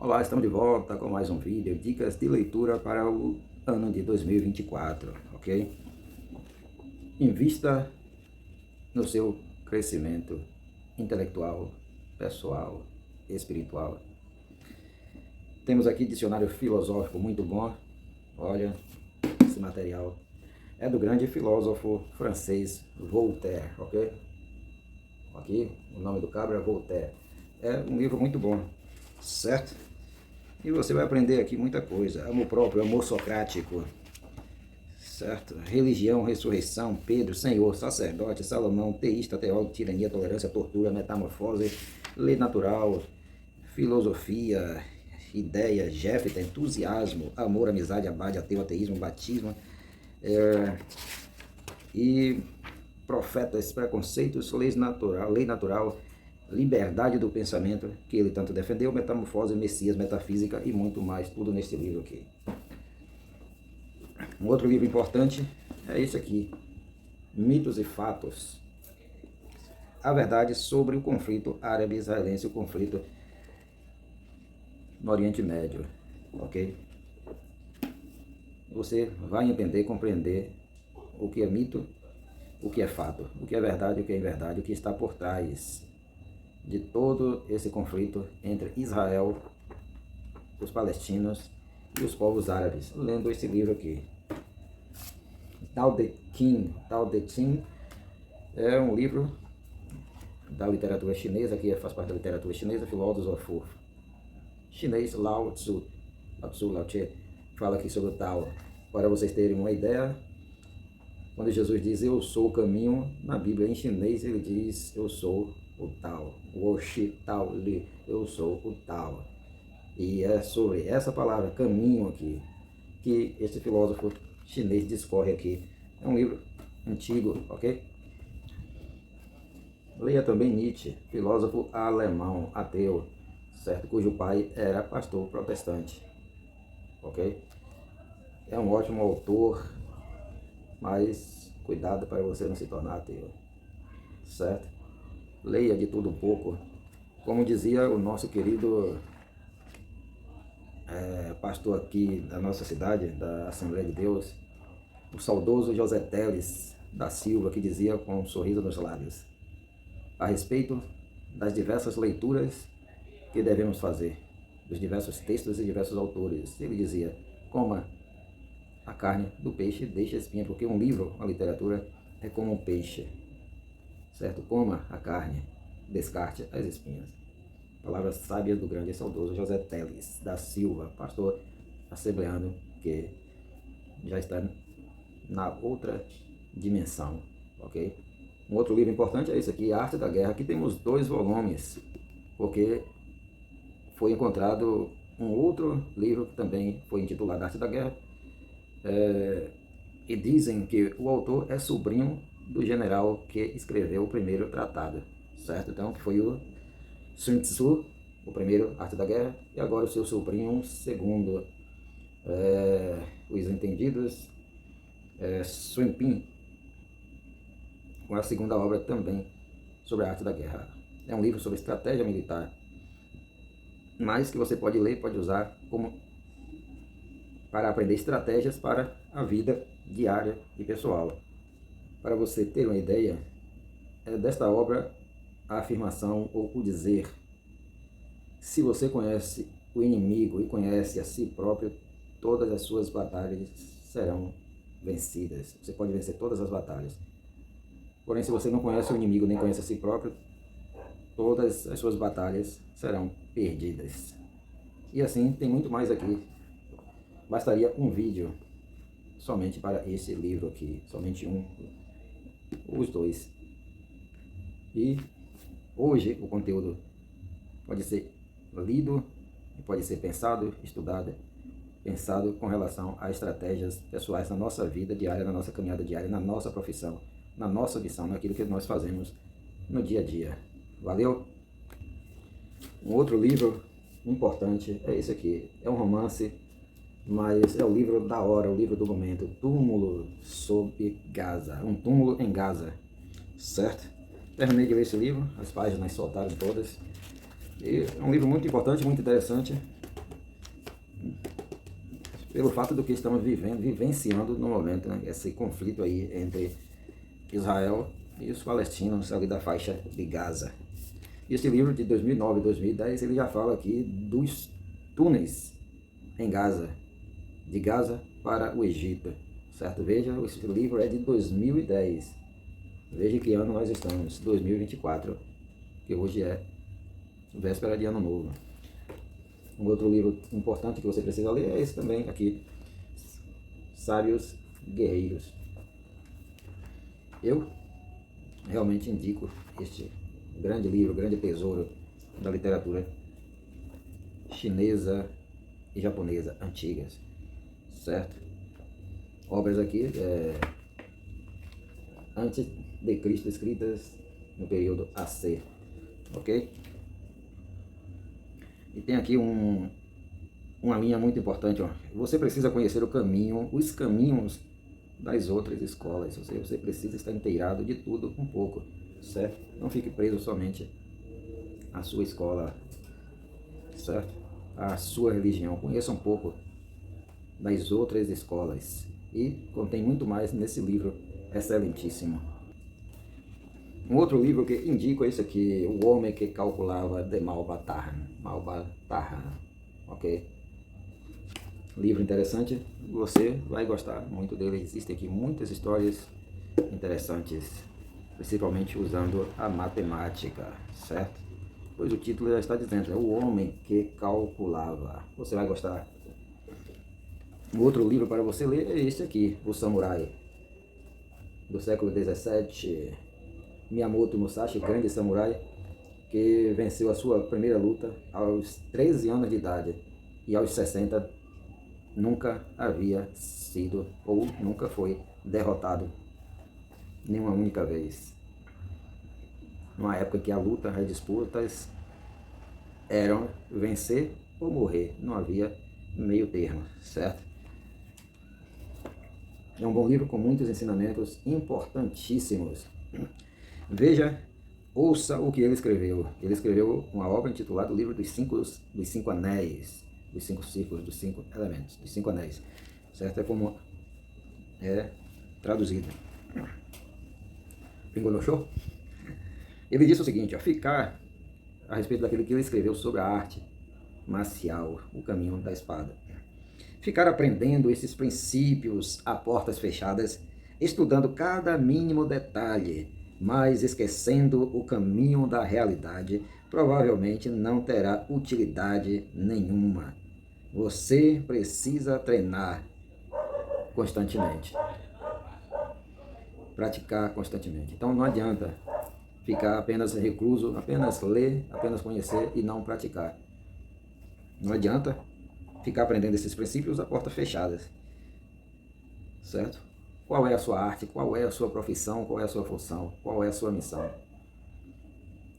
Olá, estamos de volta com mais um vídeo, dicas de leitura para o ano de 2024, ok? Invista no seu crescimento intelectual, pessoal, espiritual. Temos aqui dicionário filosófico muito bom. Olha, esse material é do grande filósofo francês Voltaire, ok? Aqui, o nome do cabra é Voltaire. É um livro muito bom, certo? E você vai aprender aqui muita coisa. Amor próprio, amor socrático, certo? Religião, ressurreição, Pedro, Senhor, sacerdote, Salomão, teísta, teólogo, tirania, tolerância, tortura, metamorfose, lei natural, filosofia, ideia, Jefta, entusiasmo, amor, amizade, abade, ateu, ateísmo, batismo, e profetas, preconceitos, lei natural, liberdade do pensamento, que ele tanto defendeu, metamorfose, Messias, metafísica e muito mais, tudo nesse livro aqui. Um outro livro importante é esse aqui, Mitos e Fatos. A verdade sobre o conflito árabe-israelense, o conflito no Oriente Médio, ok? Você vai entender, compreender o que é mito, o que é fato, o que é verdade, o que é inverdade, o que está por trás de todo esse conflito entre Israel, os palestinos e os povos árabes, lendo esse livro aqui. Tao Te Ching é um livro da literatura chinesa, que faz parte da literatura chinesa, filósofo chinês Lao Tzu, Lao Tse, fala aqui sobre o Tao. Para vocês terem uma ideia, quando Jesus diz eu sou o caminho, na Bíblia em chinês ele diz eu sou o Tao, Wo Shi Tao Li, eu sou o Tao. E é sobre essa palavra caminho aqui que este filósofo chinês discorre aqui. É um livro antigo, ok? Leia também Nietzsche, filósofo alemão, ateu, certo? Cujo pai era pastor protestante, ok? É um ótimo autor, mas cuidado para você não se tornar ateu, certo? Leia de tudo um pouco. Como dizia o nosso querido pastor aqui da nossa cidade, da Assembleia de Deus, o saudoso José Teles da Silva, que dizia com um sorriso nos lábios, a respeito das diversas leituras que devemos fazer, dos diversos textos e diversos autores. Ele dizia, coma a carne do peixe, deixe a espinha, porque um livro, uma literatura, é como um peixe, certo? Coma a carne, descarte as espinhas. Palavras sábias do grande e saudoso José Teles da Silva, pastor assembleano que já está na outra dimensão, ok? Um outro livro importante é esse aqui, A Arte da Guerra. Aqui temos 2 volumes, porque foi encontrado um outro livro que também foi intitulado Arte da Guerra, e dizem que o autor é sobrinho do general que escreveu o primeiro tratado, certo? Então, que foi o Sun Tzu, o primeiro, Arte da Guerra, e agora o seu sobrinho, o segundo, os entendidos, Sun Pin, com a segunda obra também sobre a arte da guerra. É um livro sobre estratégia militar, mas que você pode ler, pode usar como para aprender estratégias para a vida diária e pessoal. Para você ter uma ideia, desta obra a afirmação ou o dizer, se você conhece o inimigo e conhece a si próprio, todas as suas batalhas serão vencidas. Você pode vencer todas as batalhas. Porém, se você não conhece o inimigo nem conhece a si próprio, todas as suas batalhas serão perdidas. E assim, tem muito mais aqui. Bastaria um vídeo somente para esse livro aqui, somente um, os 2. E hoje o conteúdo pode ser lido, pode ser pensado, estudado, pensado com relação a estratégias pessoais na nossa vida diária, na nossa caminhada diária, na nossa profissão, na nossa missão, naquilo que nós fazemos no dia a dia. Valeu? Um outro livro importante é esse aqui. É um romance, mas é o livro da hora, o livro do momento. Túmulo sob Gaza. Um túmulo em Gaza. Certo? Terminei de ler esse livro, as páginas soltaram todas. E é um livro muito importante, muito interessante. pelo fato do que estamos vivenciando no momento, né? Esse conflito aí entre Israel e os palestinos ali da faixa de Gaza. Este livro de 2009 e 2010, ele já fala aqui dos túneis em Gaza, de Gaza para o Egito, certo? Veja, esse livro é de 2010. Veja que ano nós estamos, 2024, que hoje é véspera de ano novo. Um outro livro importante que você precisa ler é esse também aqui, Sábios Guerreiros. Eu realmente indico este grande livro, grande tesouro da literatura chinesa e japonesa antigas, certo? Obras aqui antes de Cristo, escritas no período AC, ok? E tem aqui uma linha muito importante, ó. Você precisa conhecer o caminho, os caminhos das outras escolas. Você precisa estar inteirado de tudo um pouco, certo? Não fique preso somente à sua escola, certo? À sua religião. Conheça um pouco das outras escolas. E contém muito mais nesse livro excelentíssimo. Um outro livro que indico é esse aqui, O Homem que Calculava, de Malbatar, ok? Livro interessante, você vai gostar muito dele. Existem aqui muitas histórias interessantes, principalmente usando a matemática, certo? Pois o título já está dizendo, é O Homem que Calculava. Você vai gostar. Um outro livro para você ler é este aqui, O Samurai, do século XVII. Miyamoto Musashi, grande samurai, que venceu a sua primeira luta aos 13 anos de idade e aos 60 nunca havia sido ou nunca foi derrotado nenhuma única vez. Numa época que a luta, as disputas eram vencer ou morrer, não havia meio termo, certo? É um bom livro com muitos ensinamentos importantíssimos. Veja, ouça o que ele escreveu. Ele escreveu uma obra intitulada O Livro dos cinco Anéis, dos 5 círculos, dos 5 elementos, dos 5 anéis, certo? É como é traduzido. Pingou no show? Ele disse o seguinte, ó, ficar a respeito daquilo que ele escreveu sobre a arte marcial, o caminho da espada. Ficar aprendendo esses princípios a portas fechadas, estudando cada mínimo detalhe, mas esquecendo o caminho da realidade, provavelmente não terá utilidade nenhuma. Você precisa treinar constantemente, praticar constantemente. Então não adianta ficar apenas recluso, apenas ler, apenas conhecer e não praticar. Não adianta ficar aprendendo esses princípios a portas fechadas, certo? Qual é a sua arte, qual é a sua profissão, qual é a sua função, qual é a sua missão.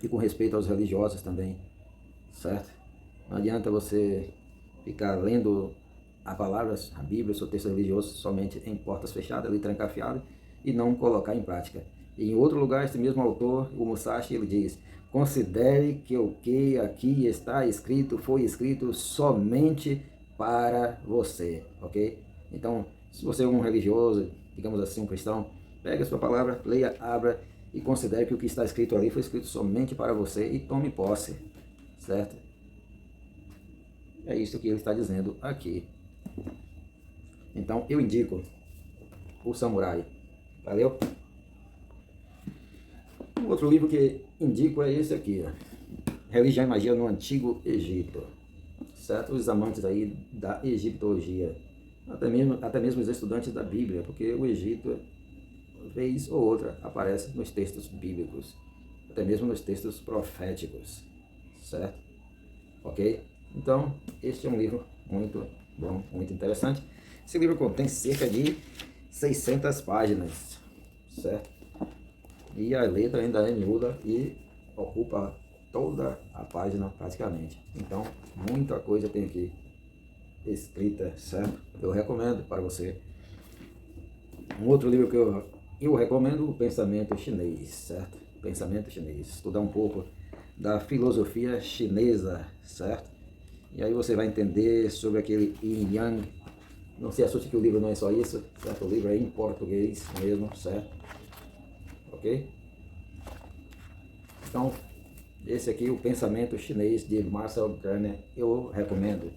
E com respeito aos religiosos também, certo? Não adianta você ficar lendo a palavra, a Bíblia, o seu texto religioso somente em portas fechadas, ali trancafiado, e não colocar em prática. E em outro lugar, esse mesmo autor, o Musashi, ele diz, considere que o que aqui está escrito foi escrito somente para você, ok? Então, se você é um religioso, digamos assim, um cristão, pegue a sua palavra, leia, abra e considere que o que está escrito ali foi escrito somente para você e tome posse, certo? É isso que ele está dizendo aqui. Então, eu indico O Samurai. Valeu? Um outro livro que indico é esse aqui, ó. Religião e Magia no Antigo Egito. Certo? Os amantes aí da egiptologia. Até mesmo os estudantes da Bíblia, porque o Egito, vez ou outra, aparece nos textos bíblicos. Até mesmo nos textos proféticos. Certo? Ok? Então, este é um livro muito bom, muito interessante. Esse livro contém cerca de 600 páginas, certo? E a letra ainda é miúda e ocupa toda a página praticamente. Então, muita coisa tem aqui escrita, certo? Eu recomendo para você. Um outro livro que eu recomendo, O Pensamento Chinês, certo? Pensamento Chinês. Estudar um pouco da filosofia chinesa, certo? E aí você vai entender sobre aquele Yin Yang, Não se assuste que o livro não é só isso, certo? O livro é em português mesmo, certo? Ok? Então, esse aqui, o Pensamento Chinês de Marcel Garner, eu recomendo.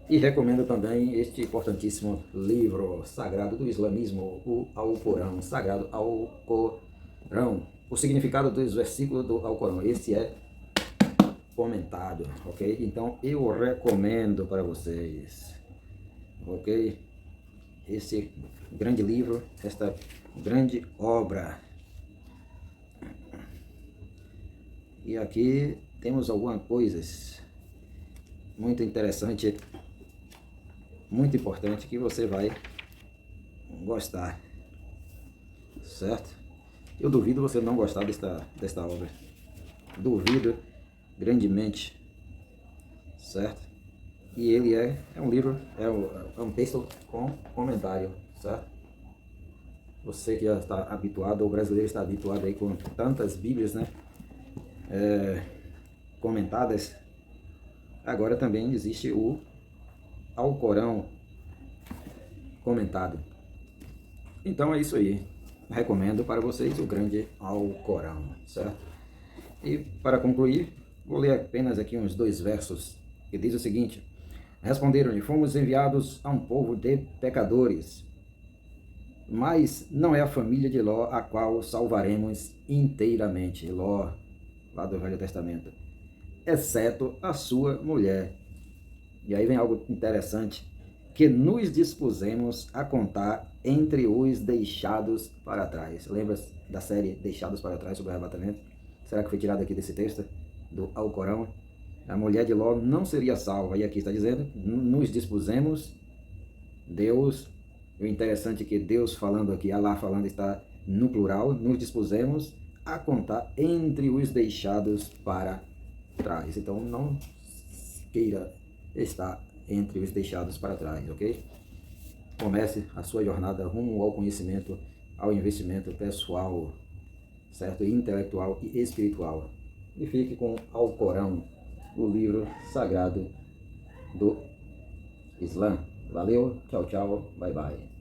E recomendo também este importantíssimo livro sagrado do islamismo, o Alcorão, sagrado Alcorão. O significado dos versículos do Alcorão, esse é comentado, ok? Então eu recomendo para vocês, ok? Esse grande livro, esta grande obra. E aqui temos algumas coisas muito interessantes, muito importante, que você vai gostar, certo? Eu duvido você não gostar desta obra, duvido grandemente, certo? E ele é um livro, é um texto com comentário, certo? Você que já está habituado, o brasileiro está habituado aí com tantas bíblias, né? Comentadas, agora também existe o Alcorão comentado. Então é isso aí. Recomendo para vocês o grande Alcorão, certo? E para concluir, vou ler apenas aqui uns 2 versos que diz o seguinte: responderam-lhe, fomos enviados a um povo de pecadores, mas não é a família de Ló a qual salvaremos inteiramente. Ló, lá do Velho Testamento, exceto a sua mulher. E aí vem algo interessante, que nos dispusemos a contar entre os deixados para trás. Lembra da série Deixados para Trás, sobre o arrebatamento? Será que foi tirado aqui desse texto do Alcorão? A mulher de Ló não seria salva. E aqui está dizendo, nos dispusemos, Deus, o interessante é que Deus falando aqui, Allah falando, está no plural, nos dispusemos a contar entre os deixados para trás. Então não queira estar entre os deixados para trás, ok? Comece a sua jornada rumo ao conhecimento, ao investimento pessoal, certo? Intelectual e espiritual. E fique com Alcorão, o livro sagrado do Islã. Valeu, tchau, tchau, bye, bye.